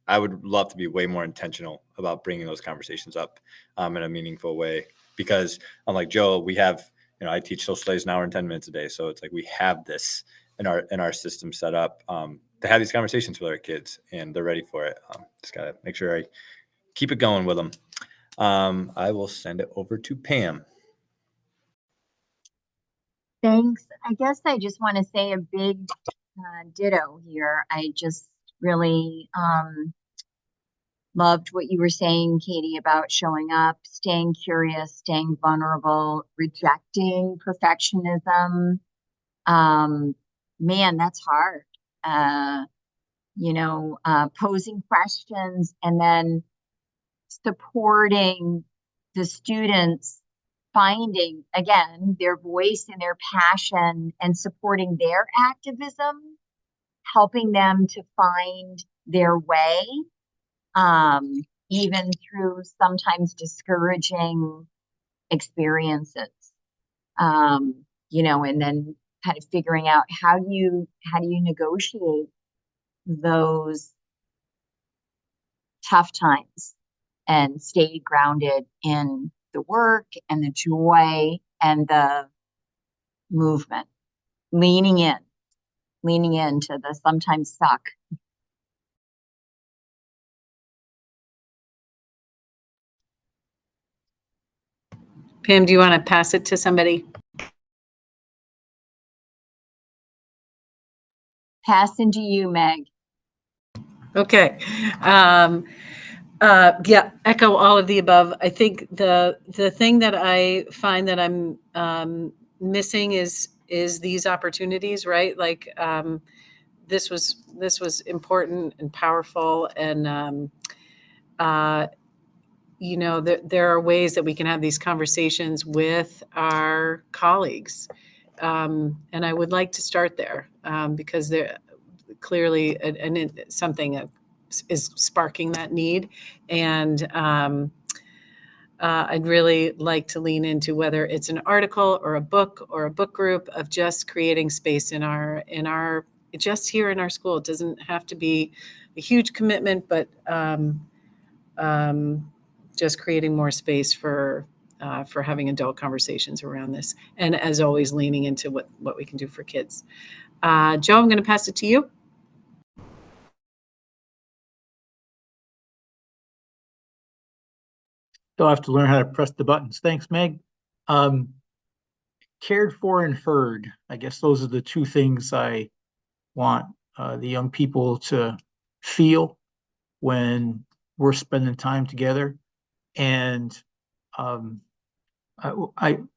I would love to be way more intentional about bringing those conversations up in a meaningful way, because unlike Joe, we have, you know, I teach socialized an hour and 10 minutes a day. So it's like we have this in our system set up to have these conversations with our kids, and they're ready for it. Just got to make sure I keep it going with them. I will send it over to Pam. Thanks. I guess I just want to say a big ditto here. I just really loved what you were saying, Katie, about showing up, staying curious, staying vulnerable, rejecting perfectionism. Man, that's hard. You know, posing questions and then supporting the students finding, again, their voice and their passion, and supporting their activism, helping them to find their way, even through sometimes discouraging experiences. You know, and then kind of figuring out how do you negotiate those tough times and stay grounded in the work and the joy and the movement. leaning into the sometimes suck. Pam, do you want to pass it to somebody? Passing to you, Meg. Okay. Yeah, echo all of the above. I think the thing that I find that I'm missing is these opportunities, right? Like this was important and powerful, and you know, there are ways that we can have these conversations with our colleagues, and I would like to start there because there clearly something that is sparking that need, and I'd really like to lean into whether it's an article or a book group of just creating space in our just here in our school. It doesn't have to be a huge commitment, but just creating more space for having adult conversations around this, and as always, leaning into what we can do for kids. Joe, I'm going to pass it to you. Still have to learn how to press the buttons. Thanks, Meg. Cared for and heard. I guess those are the two things I want the young people to feel when we're spending time together. And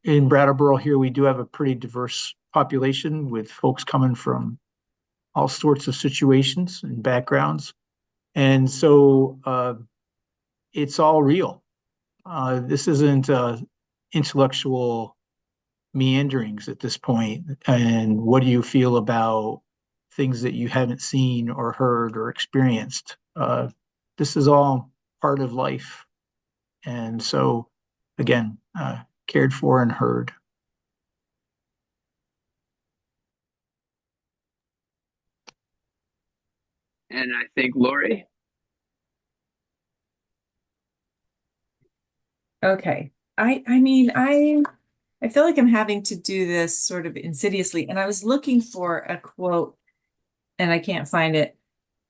in Brattleboro here, we do have a pretty diverse population with folks coming from all sorts of situations and backgrounds. And so it's all real. This isn't intellectual meanderings at this point. And what do you feel about things that you haven't seen or heard or experienced? This is all part of life. And so, again, cared for and heard. And I think Lori. Okay. I mean, I feel like I'm having to do this sort of insidiously, and I was looking for a quote and I can't find it.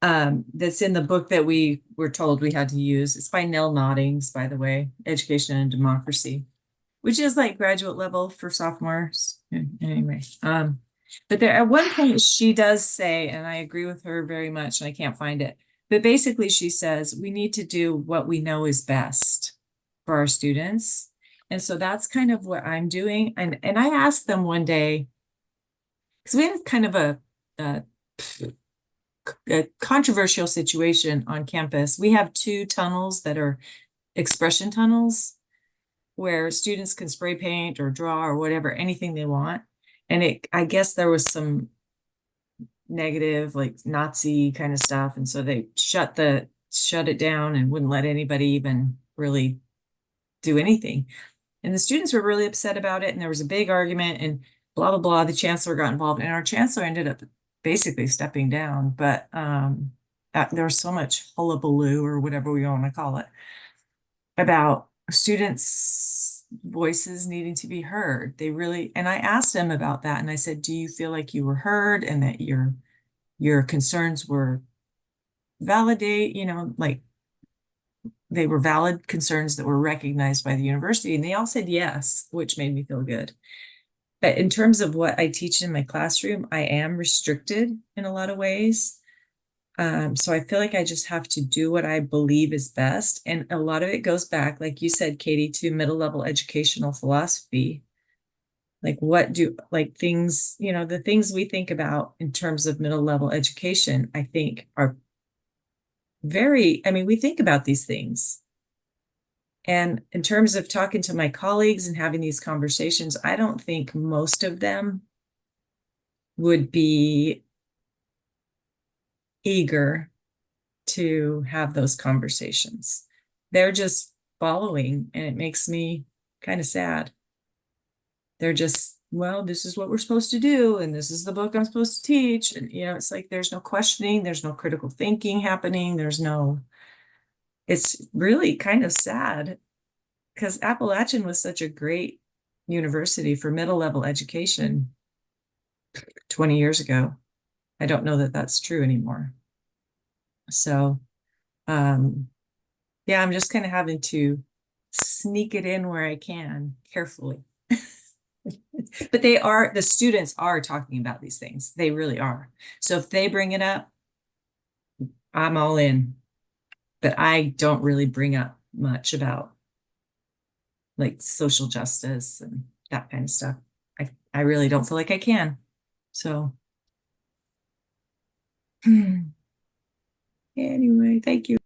That's in the book that we were told we had to use. It's by Nell Noddings, by the way, Education and Democracy, which is like graduate level for sophomores. Anyway, but there at one point she does say, and I agree with her very much, and I can't find it, but basically she says we need to do what we know is best for our students. And so that's kind of what I'm doing. And I asked them one day, because we had kind of a controversial situation on campus. We have two tunnels that are expression tunnels where students can spray paint or draw or whatever, anything they want. And I guess there was some negative, like Nazi kind of stuff. And so they shut it down and wouldn't let anybody even really do anything. And the students were really upset about it. And there was a big argument and blah, blah, blah. The chancellor got involved, and our chancellor ended up basically stepping down. But there was so much hullabaloo, or whatever we want to call it, about students' voices needing to be heard. And I asked them about that. And I said, do you feel like you were heard and that your concerns were like they were valid concerns that were recognized by the university? And they all said yes, which made me feel good. But in terms of what I teach in my classroom, I am restricted in a lot of ways. So I feel like I just have to do what I believe is best. And a lot of it goes back, like you said, Katie, to middle level educational philosophy. Like things, the things we think about in terms of middle level education, I think are we think about these things. And in terms of talking to my colleagues and having these conversations, I don't think most of them would be eager to have those conversations. They're just following, and it makes me kind of sad. They're just, well, this is what we're supposed to do, and this is the book I'm supposed to teach. And, it's like there's no questioning, there's no critical thinking happening, it's really kind of sad, because Appalachian was such a great university for middle level education. 20 years ago. I don't know that that's true anymore. So, yeah, I'm just kind of having to sneak it in where I can carefully. But the students are talking about these things. They really are. So if they bring it up, I'm all in. But I don't really bring up much about like social justice and that kind of stuff. I really don't feel like I can. So anyway, thank you.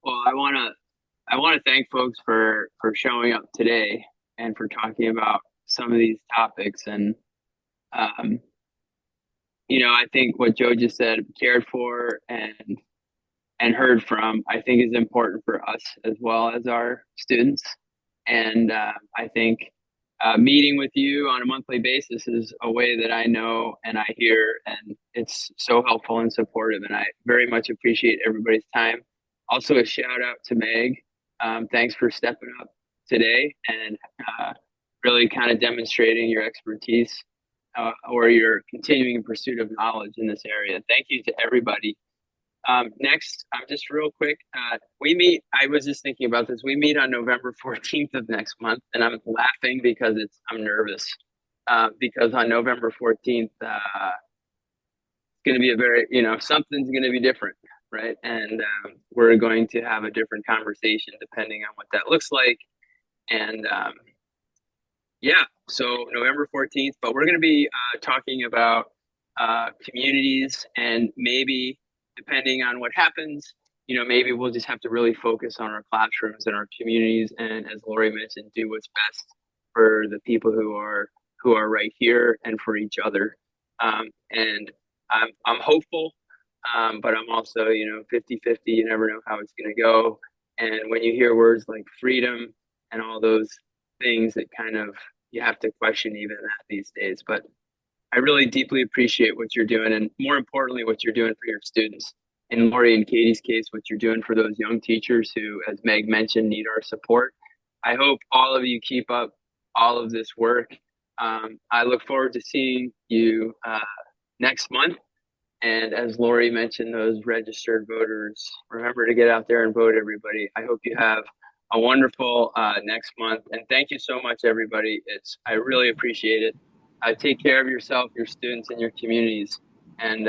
Well, I want to thank folks for showing up today and for talking about some of these topics. And I think what Joe just said, cared for and heard from, I think is important for us as well as our students. And I think meeting with you on a monthly basis is a way that I know and I hear, and it's so helpful and supportive. And I very much appreciate everybody's time. Also, a shout out to Meg. Thanks for stepping up today and really kind of demonstrating your expertise or your continuing pursuit of knowledge in this area. Thank you to everybody. Next, just real quick, I was just thinking about this. We meet on November 14th of next month, and I'm laughing because I'm nervous because on November 14th, it's going to be a very, something's going to be different, right? And we're going to have a different conversation depending on what that looks like. And yeah, so November 14th, but we're going to be talking about communities, and maybe depending on what happens, maybe we'll just have to really focus on our classrooms and our communities. And as Lori mentioned, do what's best for the people who are right here and for each other. And I'm hopeful, but I'm also, 50-50. You never know how it's going to go. And when you hear words like freedom and all those things, that kind of, you have to question even that these days. But I really deeply appreciate what you're doing, and more importantly, what you're doing for your students. In Lori and Katie's case, what you're doing for those young teachers who, as Meg mentioned, need our support. I hope all of you keep up all of this work. I look forward to seeing you next month. And as Lori mentioned, those registered voters, remember to get out there and vote, everybody. I hope you have a wonderful next month. And thank you so much, everybody. I really appreciate it. Take care of yourself, your students, and your communities. And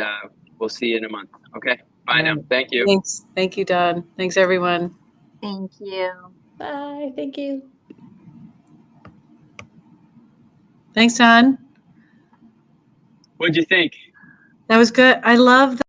we'll see you in a month. Okay. Bye now. Thank you. Thanks. Thank you, Don. Thanks, everyone. Thank you. Bye. Thank you. Thanks, Don. What'd you think? That was good. I love